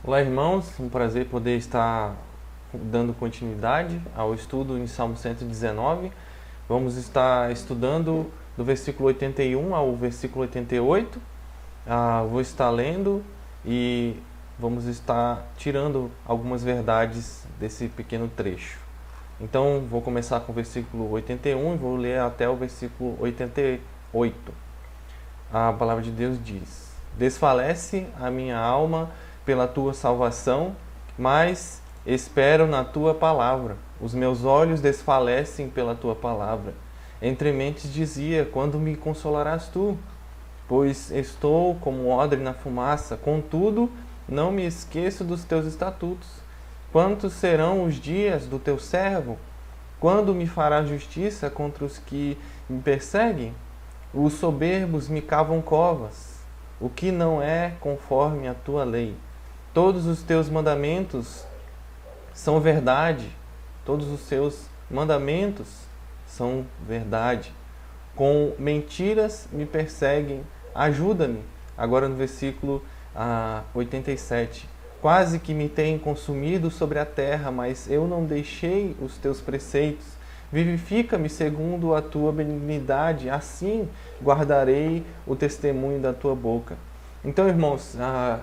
Olá, irmãos. Um prazer poder estar dando continuidade ao estudo em Salmo 119. Vamos estar estudando do versículo 81 ao versículo 88. Vou estar lendo e vamos estar tirando algumas verdades desse pequeno trecho. Então, vou começar com o versículo 81 e vou ler até o versículo 88. A palavra de Deus diz: Desfalece a minha alma pela tua salvação, mas espero na tua palavra. Os meus olhos desfalecem pela tua palavra. Entre mentes dizia: quando me consolarás tu? Pois estou como odre na fumaça, contudo não me esqueço dos teus estatutos. Quantos serão os dias do teu servo? Quando me farás justiça contra os que me perseguem? Os soberbos me cavam covas, o que não é conforme a tua lei. Todos os teus mandamentos são verdade, todos os teus mandamentos são verdade. Com mentiras me perseguem, ajuda-me. Agora no versículo 87. Quase que me têm consumido sobre a terra, mas eu não deixei os teus preceitos. Vivifica-me segundo a tua benignidade, assim guardarei o testemunho da tua boca. Então, irmãos,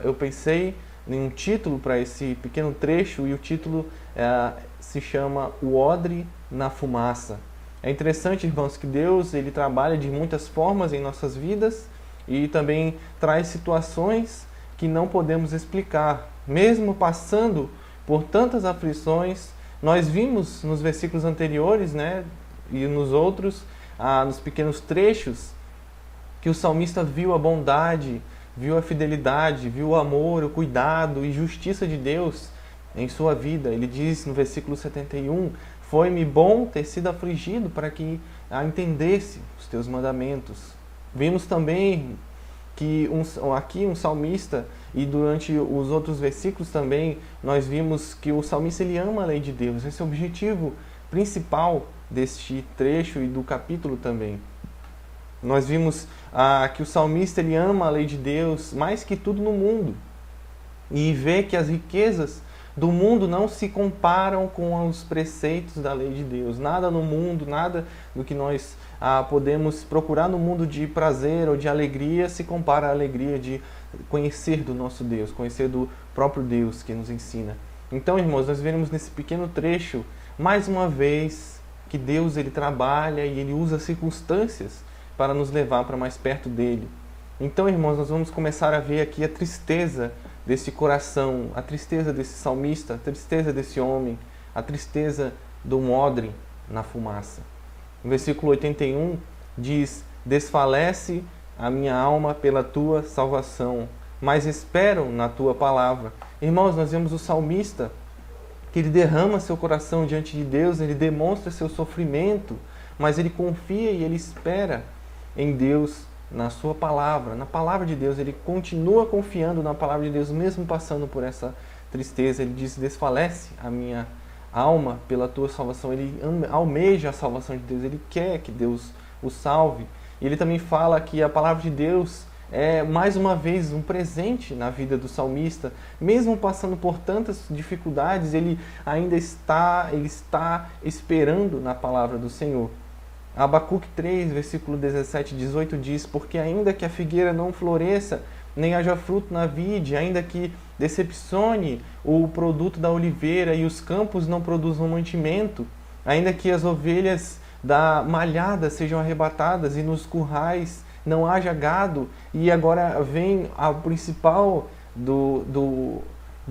eu pensei em um título para esse pequeno trecho e o título se chama O Odre na Fumaça. É interessante, irmãos, que Deus ele trabalha de muitas formas em nossas vidas e também traz situações que não podemos explicar. Mesmo passando por tantas aflições, nós vimos nos versículos anteriores, né, e nos outros, nos pequenos trechos, que o salmista viu a bondade, viu a fidelidade, viu o amor, o cuidado e justiça de Deus em sua vida. Ele diz no versículo 71, foi-me bom ter sido afligido para que entendesse os teus mandamentos. Vimos também que aqui um salmista, e durante os outros versículos também, nós vimos que o salmista ele ama a lei de Deus. Esse é o objetivo principal deste trecho e do capítulo também. Nós vimos que o salmista ele ama a lei de Deus mais que tudo no mundo. E vê que as riquezas do mundo não se comparam com os preceitos da lei de Deus. Nada no mundo, nada do que nós podemos procurar no mundo de prazer ou de alegria se compara à alegria de conhecer do nosso Deus, conhecer do próprio Deus que nos ensina. Então, irmãos, nós veremos nesse pequeno trecho, mais uma vez, que Deus ele trabalha e ele usa circunstâncias para nos levar para mais perto dele. Então, irmãos, nós vamos começar a ver aqui a tristeza desse coração, a tristeza desse salmista, a tristeza desse homem, a tristeza do odre na fumaça. No versículo 81 diz: Desfalece a minha alma pela tua salvação, mas espero na tua palavra. Irmãos, nós vemos o salmista que ele derrama seu coração diante de Deus, ele demonstra seu sofrimento, mas ele confia e ele espera em Deus, na sua palavra, na palavra de Deus. Ele continua confiando na palavra de Deus, mesmo passando por essa tristeza. Ele diz: desfalece a minha alma pela tua salvação. Ele almeja a salvação de Deus, ele quer que Deus o salve. E ele também fala que a palavra de Deus é, mais uma vez, um presente na vida do salmista. Mesmo passando por tantas dificuldades, ele ainda está esperando na palavra do Senhor. Abacuque 3, versículo 17 e 18 diz: Porque ainda que a figueira não floresça, nem haja fruto na vide, ainda que decepcione o produto da oliveira e os campos não produzam mantimento, ainda que as ovelhas da malhada sejam arrebatadas e nos currais não haja gado, e agora vem a principal do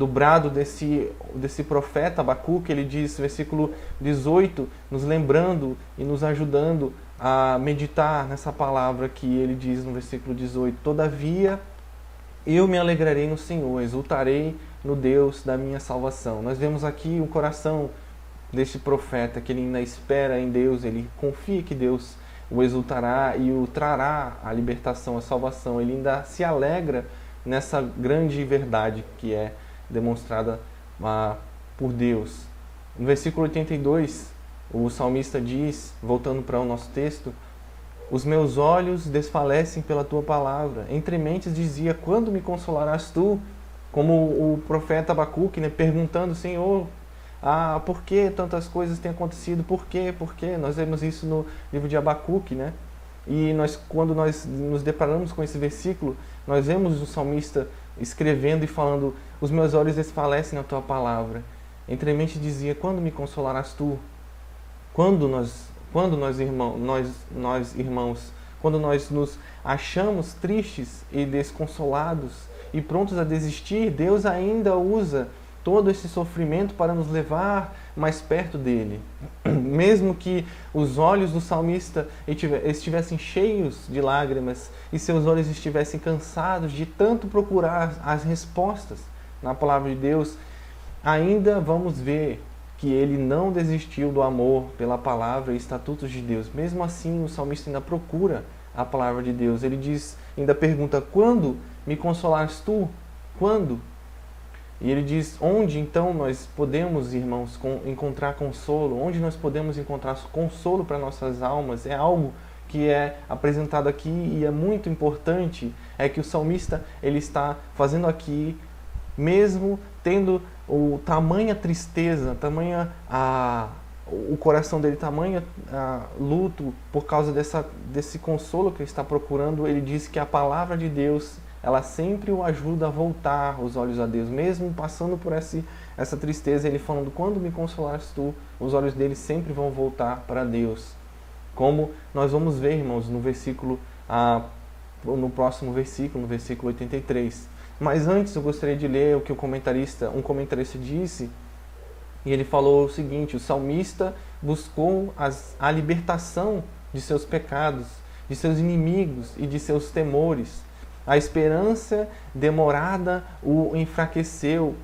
brado desse profeta Abacuque. Ele diz, versículo 18, nos lembrando e nos ajudando a meditar nessa palavra que ele diz no versículo 18: Todavia eu me alegrarei no Senhor, exultarei no Deus da minha salvação. Nós vemos aqui o coração deste profeta, que ele ainda espera em Deus, ele confia que Deus o exultará e o trará a libertação, a salvação. Ele ainda se alegra nessa grande verdade que é demonstrada por Deus. No versículo 82, o salmista diz, voltando para o nosso texto: Os meus olhos desfalecem pela tua palavra. Entre mentes dizia: quando me consolarás tu? Como o profeta Abacuque, né, perguntando, Senhor, por que tantas coisas têm acontecido? Por quê? Por quê? Nós vemos isso no livro de Abacuque, né? E quando nós nos deparamos com esse versículo, nós vemos o salmista escrevendo e falando: os meus olhos desfalecem na tua palavra. Entre a mente dizia: quando me consolarás tu? Quando nós irmãos, quando nós nos achamos tristes e desconsolados e prontos a desistir, Deus ainda usa todo esse sofrimento para nos levar mais perto dele. Mesmo que os olhos do salmista estivessem cheios de lágrimas e seus olhos estivessem cansados de tanto procurar as respostas na palavra de Deus, ainda vamos ver que ele não desistiu do amor pela palavra e estatutos de Deus. Mesmo assim, o salmista ainda procura a palavra de Deus. Ele ainda pergunta: quando me consolares tu? Quando? E ele diz: onde então nós podemos, irmãos, encontrar consolo? Onde nós podemos encontrar consolo para nossas almas? É algo que é apresentado aqui e é muito importante, é que o salmista ele está fazendo aqui, mesmo tendo tamanha tristeza, o coração dele, tamanha luto por causa desse consolo que ele está procurando. Ele diz que a palavra de Deus, ela sempre o ajuda a voltar os olhos a Deus, mesmo passando por essa tristeza. Ele falando: quando me consolares tu, os olhos dele sempre vão voltar para Deus. Como nós vamos ver, irmãos, no próximo versículo, no versículo 83. Mas antes eu gostaria de ler o que um comentarista disse, e ele falou o seguinte: o salmista buscou a libertação de seus pecados, de seus inimigos e de seus temores. A esperança demorada o enfraqueceu,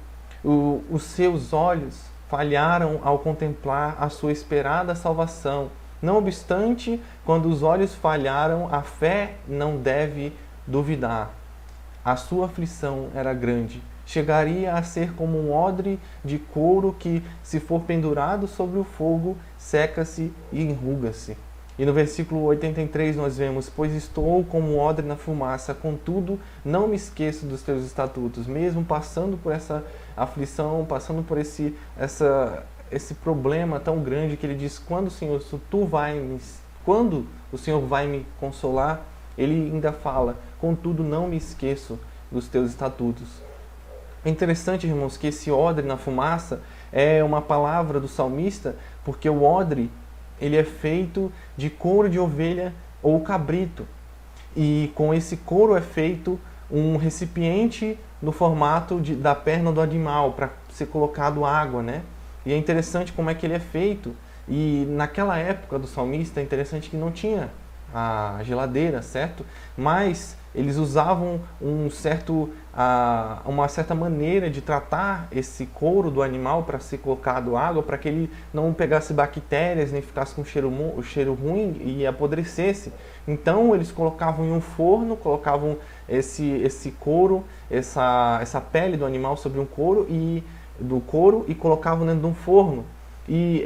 os seus olhos falharam ao contemplar a sua esperada salvação. Não obstante, quando os olhos falharam, a fé não deve duvidar. A sua aflição era grande. Chegaria a ser como um odre de couro que, se for pendurado sobre o fogo, seca-se e enruga-se. E no versículo 83 nós vemos: pois estou como um odre na fumaça, contudo não me esqueço dos teus estatutos. Mesmo passando por essa aflição, passando por esse problema tão grande, que ele diz: quando o Senhor vai me consolar, ele ainda fala: contudo não me esqueço dos teus estatutos. É interessante, irmãos, que esse odre na fumaça é uma palavra do salmista, porque o odre ele é feito de couro de ovelha ou cabrito. E com esse couro é feito um recipiente no formato da perna do animal, para ser colocado água, né? E é interessante como é que ele é feito. E naquela época do salmista, é interessante que não tinha a geladeira, certo? Mas eles usavam uma certa maneira de tratar esse couro do animal para ser colocado água, para que ele não pegasse bactérias, nem ficasse com cheiro ruim e apodrecesse. Então eles colocavam em um forno, colocavam esse couro, essa pele do animal sobre um couro e colocavam dentro de um forno. E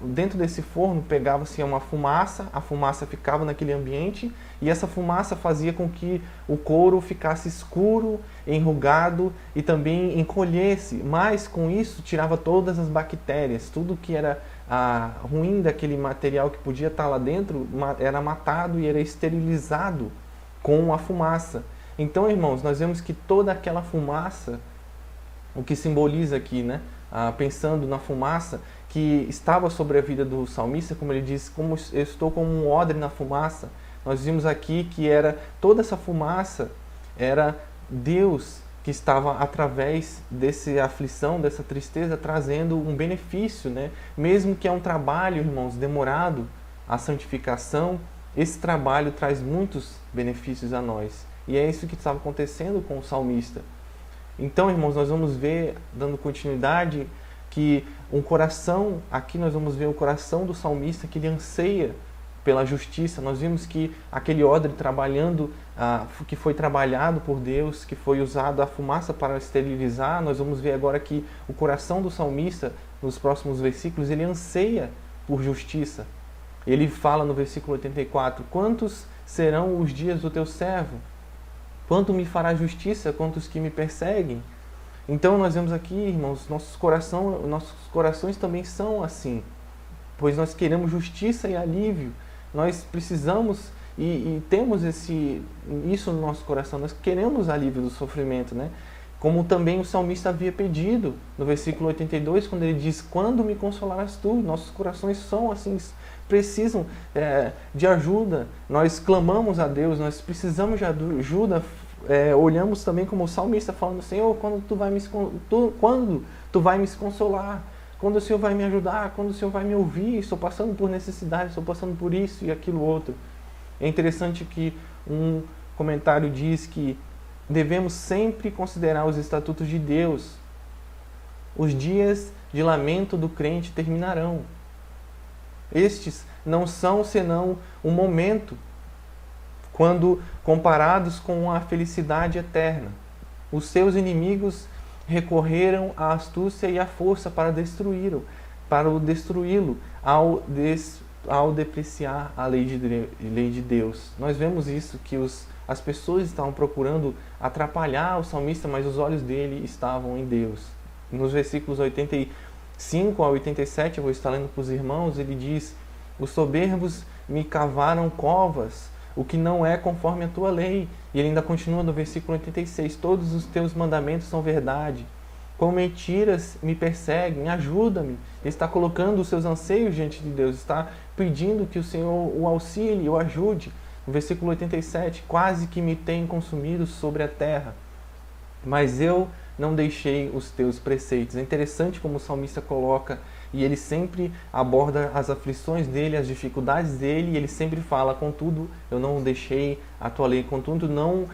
dentro desse forno pegava-se uma fumaça, a fumaça ficava naquele ambiente, e essa fumaça fazia com que o couro ficasse escuro, enrugado e também encolhesse, mas com isso tirava todas as bactérias, tudo que era ruim daquele material que podia estar lá dentro era matado e era esterilizado com a fumaça. Então, irmãos, nós vemos que toda aquela fumaça, o que simboliza aqui, né? Pensando na fumaça que estava sobre a vida do salmista, como ele diz: como eu estou como um odre na fumaça. Nós vimos aqui que toda essa fumaça era Deus que estava, através dessa aflição, dessa tristeza, trazendo um benefício, né? Mesmo que é um trabalho, irmãos, demorado, a santificação, esse trabalho traz muitos benefícios a nós. E é isso que estava acontecendo com o salmista. Então, irmãos, nós vamos ver, dando continuidade, que aqui nós vamos ver o coração do salmista, que ele anseia pela justiça. Nós vimos que aquele odre que foi trabalhado por Deus, que foi usado a fumaça para esterilizar, nós vamos ver agora que o coração do salmista, nos próximos versículos, ele anseia por justiça. Ele fala no versículo 84: quantos serão os dias do teu servo? Quanto me fará justiça contra os que me perseguem? Então nós vemos aqui, irmãos, nossos corações também são assim, pois nós queremos justiça e alívio. Nós precisamos e temos isso no nosso coração. Nós queremos alívio do sofrimento, né? Como também o salmista havia pedido no versículo 82, quando ele diz: quando me consolarás tu? Nossos corações são assim, precisam de ajuda. Nós clamamos a Deus, nós precisamos de ajuda. Olhamos também como o salmista falando: Senhor, quando tu vai me consolar? Quando o Senhor vai me ajudar? Quando o Senhor vai me ouvir? Estou passando por necessidade, estou passando por isso e aquilo outro. É interessante que um comentário diz que devemos sempre considerar os estatutos de Deus. Os dias de lamento do crente terminarão. Estes não são senão um momento, quando comparados com a felicidade eterna. Os seus inimigos recorreram à astúcia e à força para o destruí-lo ao depreciar a lei de Deus. Nós vemos isso, que as pessoas estavam procurando atrapalhar o salmista, mas os olhos dele estavam em Deus. Nos versículos 85 a 87, eu vou estar lendo para os irmãos, ele diz: os soberbos me cavaram covas, o que não é conforme a tua lei. E ele ainda continua no versículo 86, todos os teus mandamentos são verdade. Com mentiras me perseguem, ajuda-me. Ele está colocando os seus anseios diante de Deus, está pedindo que o Senhor o auxilie, o ajude. No versículo 87, quase que me tem consumido sobre a terra, mas eu não deixei os teus preceitos. É interessante como o salmista coloca, e ele sempre aborda as aflições dele, as dificuldades dele, e ele sempre fala: contudo, eu não deixei a tua lei, contudo, não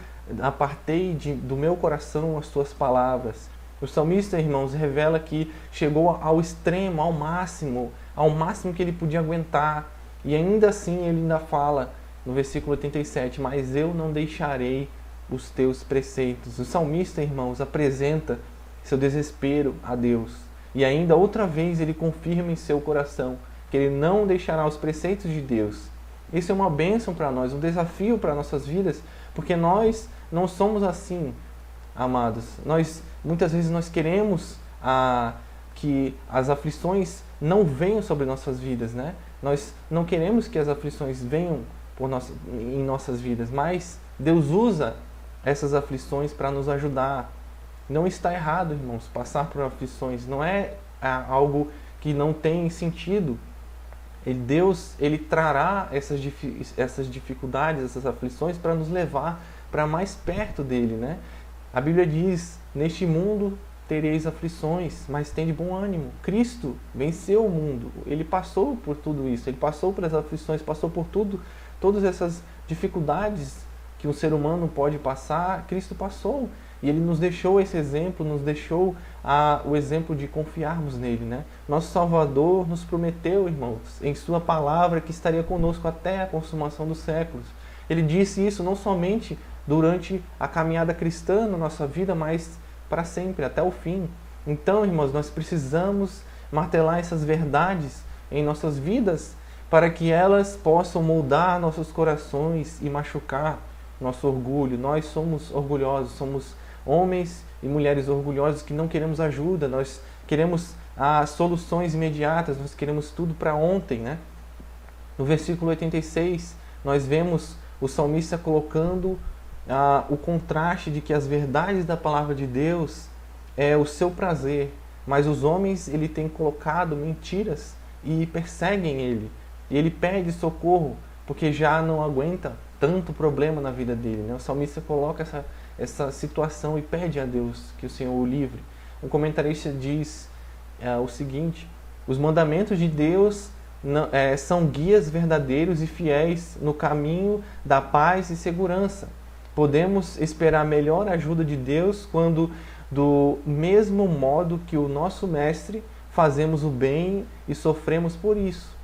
apartei do meu coração as tuas palavras. O salmista, irmãos, revela que chegou ao extremo, ao máximo que ele podia aguentar, e ainda assim ele ainda fala no versículo 87, mas eu não deixarei os teus preceitos. O salmista, irmãos, apresenta seu desespero a Deus. E ainda outra vez ele confirma em seu coração que ele não deixará os preceitos de Deus. Isso é uma bênção para nós, um desafio para nossas vidas, porque nós não somos assim, amados. Muitas vezes nós queremos que as aflições não venham sobre nossas vidas, né? Nós não queremos que as aflições venham em nossas vidas, mas Deus usa essas aflições para nos ajudar. Não está errado, irmãos, passar por aflições. Não é algo que não tem sentido. Deus, Ele trará essas dificuldades, essas aflições para nos levar para mais perto dEle, né? A Bíblia diz: neste mundo tereis aflições, mas tem de bom ânimo. Cristo venceu o mundo. Ele passou por tudo isso. Ele passou por as aflições, passou por todas essas dificuldades que um ser humano pode passar. Cristo passou. E Ele nos deixou esse exemplo, nos deixou o exemplo de confiarmos nele, né? Nosso Salvador nos prometeu, irmãos, em sua palavra, que estaria conosco até a consumação dos séculos. Ele disse isso não somente durante a caminhada cristã na nossa vida, mas para sempre, até o fim. Então, irmãos, nós precisamos martelar essas verdades em nossas vidas para que elas possam moldar nossos corações e machucar nosso orgulho. Nós somos orgulhosos, somos homens e mulheres orgulhosos que não queremos ajuda, nós queremos soluções imediatas, nós queremos tudo para ontem, né? No versículo 86, nós vemos o salmista colocando o contraste de que as verdades da palavra de Deus é o seu prazer, mas os homens, ele tem colocado mentiras e perseguem ele. E ele pede socorro porque já não aguenta tanto problema na vida dele, né? O salmista coloca essa situação e pede a Deus que o Senhor o livre. Um comentarista diz o seguinte: os mandamentos de Deus são guias verdadeiros e fiéis no caminho da paz e segurança. Podemos esperar melhor ajuda de Deus quando, do mesmo modo que o nosso mestre, fazemos o bem e sofremos por isso.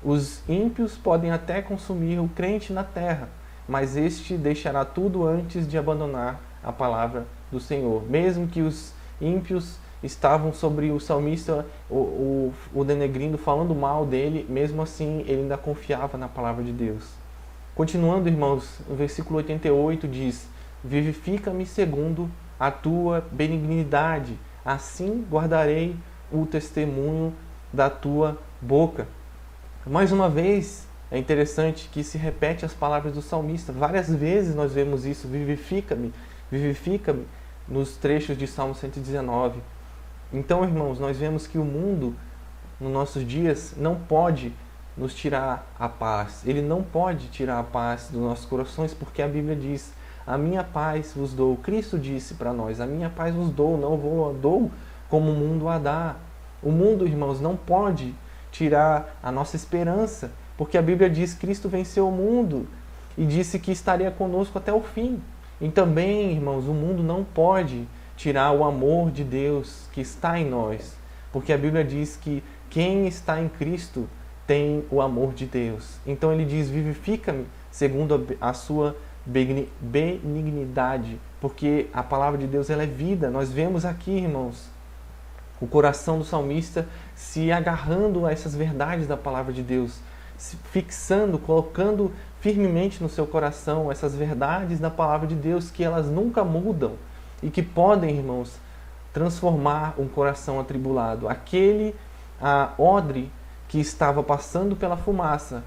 Os ímpios podem até consumir o crente na terra, mas este deixará tudo antes de abandonar a palavra do Senhor. Mesmo que os ímpios estavam sobre o salmista, o denegrindo, falando mal dele, mesmo assim ele ainda confiava na palavra de Deus. Continuando, irmãos, o versículo 88 diz: vivifica-me segundo a tua benignidade, assim guardarei o testemunho da tua boca. Mais uma vez, é interessante que se repete as palavras do salmista. Várias vezes nós vemos isso, vivifica-me, vivifica-me, nos trechos de Salmo 119. Então, irmãos, nós vemos que o mundo, nos nossos dias, não pode nos tirar a paz. Ele não pode tirar a paz dos nossos corações, porque a Bíblia diz: a minha paz vos dou. Cristo disse para nós: a minha paz vos dou, não vou dou como o mundo a dá. O mundo, irmãos, não pode tirar a nossa esperança, porque a Bíblia diz que Cristo venceu o mundo e disse que estaria conosco até o fim. E também, irmãos, o mundo não pode tirar o amor de Deus que está em nós, porque a Bíblia diz que quem está em Cristo tem o amor de Deus. Então ele diz: vivifica-me segundo a sua benignidade, porque a palavra de Deus, ela é vida. Nós vemos aqui, irmãos, o coração do salmista se agarrando a essas verdades da palavra de Deus, se fixando, colocando firmemente no seu coração essas verdades da palavra de Deus, que elas nunca mudam e que podem, irmãos, transformar um coração atribulado. Aquele odre que estava passando pela fumaça,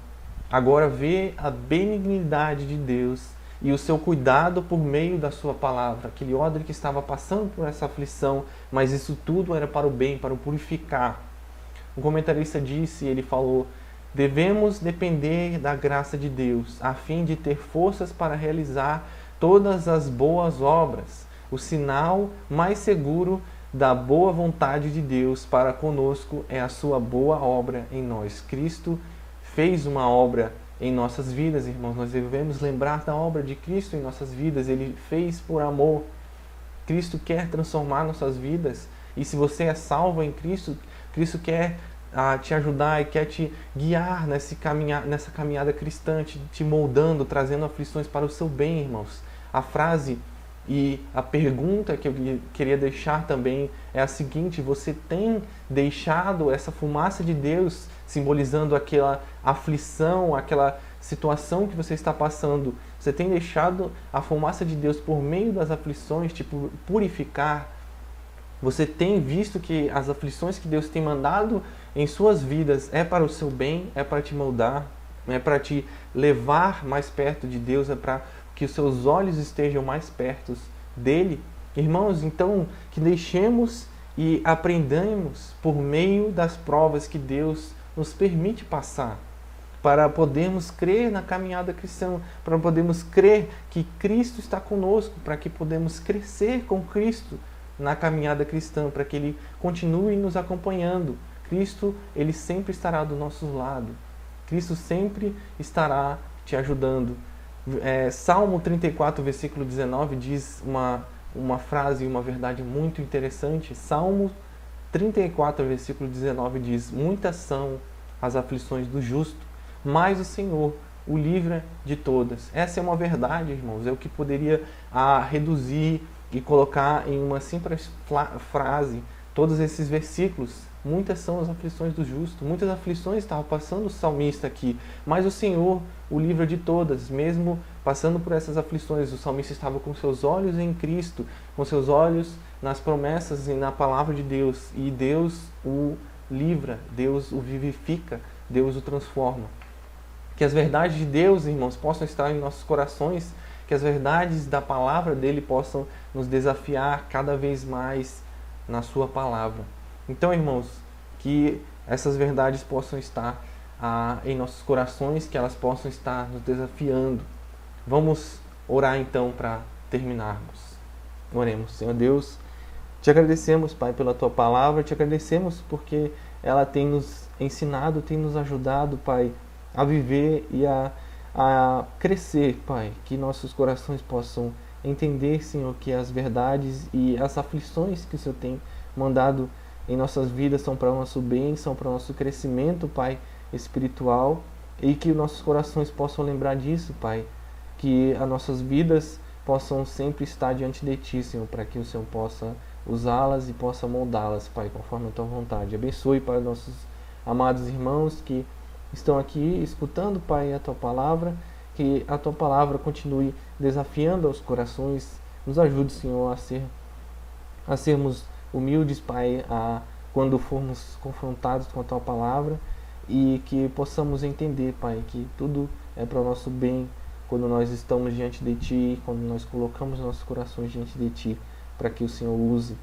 agora vê a benignidade de Deus e o seu cuidado por meio da sua palavra. Aquele odre que estava passando por essa aflição, mas isso tudo era para o bem, para o purificar. Um comentarista disse, ele falou: devemos depender da graça de Deus, a fim de ter forças para realizar todas as boas obras. O sinal mais seguro da boa vontade de Deus para conosco é a sua boa obra em nós. Cristo fez uma obra em nossas vidas, irmãos. Nós devemos lembrar da obra de Cristo em nossas vidas. Ele fez por amor. Cristo quer transformar nossas vidas. E se você é salvo em Cristo, Cristo quer te ajudar e quer te guiar nessa caminhada cristã, te moldando, trazendo aflições para o seu bem, irmãos. A frase e a pergunta que eu queria deixar também é a seguinte: você tem deixado essa fumaça de Deus, simbolizando aquela aflição, aquela situação que você está passando, você tem deixado a fumaça de Deus por meio das aflições te purificar? Você tem visto que as aflições que Deus tem mandado em suas vidas é para o seu bem, é para te moldar, é para te levar mais perto de Deus, é para que os seus olhos estejam mais perto dele? Irmãos, então, que deixemos e aprendamos por meio das provas que Deus nos permite passar, para podermos crer na caminhada cristã, para podermos crer que Cristo está conosco, para que podemos crescer com Cristo na caminhada cristã, para que Ele continue nos acompanhando. Cristo, Ele sempre estará do nosso lado. Cristo sempre estará te ajudando. Salmo 34, versículo 19, diz uma frase e uma verdade muito interessante. Salmo 34, versículo 19 diz: muitas são as aflições do justo, mas o Senhor o livra de todas. Essa é uma verdade, irmãos. É o que poderia reduzir e colocar em uma simples frase todos esses versículos. Muitas são as aflições do justo. Muitas aflições estava passando o salmista aqui, mas o Senhor o livra de todas. Mesmo passando por essas aflições, o salmista estava com seus olhos em Cristo, com seus olhos nas promessas e na palavra de Deus. E Deus o livra, Deus o vivifica, Deus o transforma. Que as verdades de Deus, irmãos, possam estar em nossos corações, que as verdades da palavra dele possam nos desafiar cada vez mais na sua palavra. Então, irmãos, que essas verdades possam estar em nossos corações, que elas possam estar nos desafiando. Vamos orar então para terminarmos. Oremos. Senhor Deus, te agradecemos, Pai, pela tua palavra, te agradecemos porque ela tem nos ensinado, tem nos ajudado, Pai, a viver e a crescer, Pai, que nossos corações possam entender, Senhor, que as verdades e as aflições que o Senhor tem mandado em nossas vidas são para o nosso bem, são para o nosso crescimento, Pai, espiritual, e que nossos corações possam lembrar disso, Pai, que as nossas vidas possam sempre estar diante de Ti, Senhor, para que o Senhor possa usá-las e possa moldá-las, Pai, conforme a Tua vontade. Abençoe, Pai, nossos amados irmãos que estão aqui escutando, Pai, a Tua palavra, que a Tua palavra continue desafiando aos corações. Nos ajude, Senhor, a ser a sermos humildes, Pai, quando formos confrontados com a Tua palavra, e que possamos entender, Pai, que tudo é para o nosso bem quando nós estamos diante de Ti, quando nós colocamos nossos corações diante de Ti, para que o Senhor use.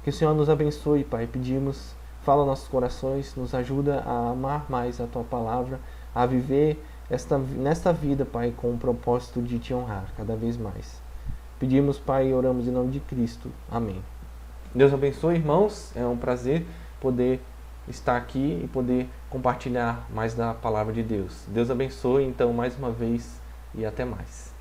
Que o Senhor nos abençoe, Pai. Pedimos, fala aos nossos corações, nos ajuda a amar mais a Tua palavra, a viver nesta vida, Pai, com o propósito de Te honrar cada vez mais. Pedimos, Pai, e oramos em nome de Cristo. Amém. Deus abençoe, irmãos. É um prazer poder estar aqui e poder compartilhar mais da palavra de Deus. Deus abençoe, então, mais uma vez, e até mais.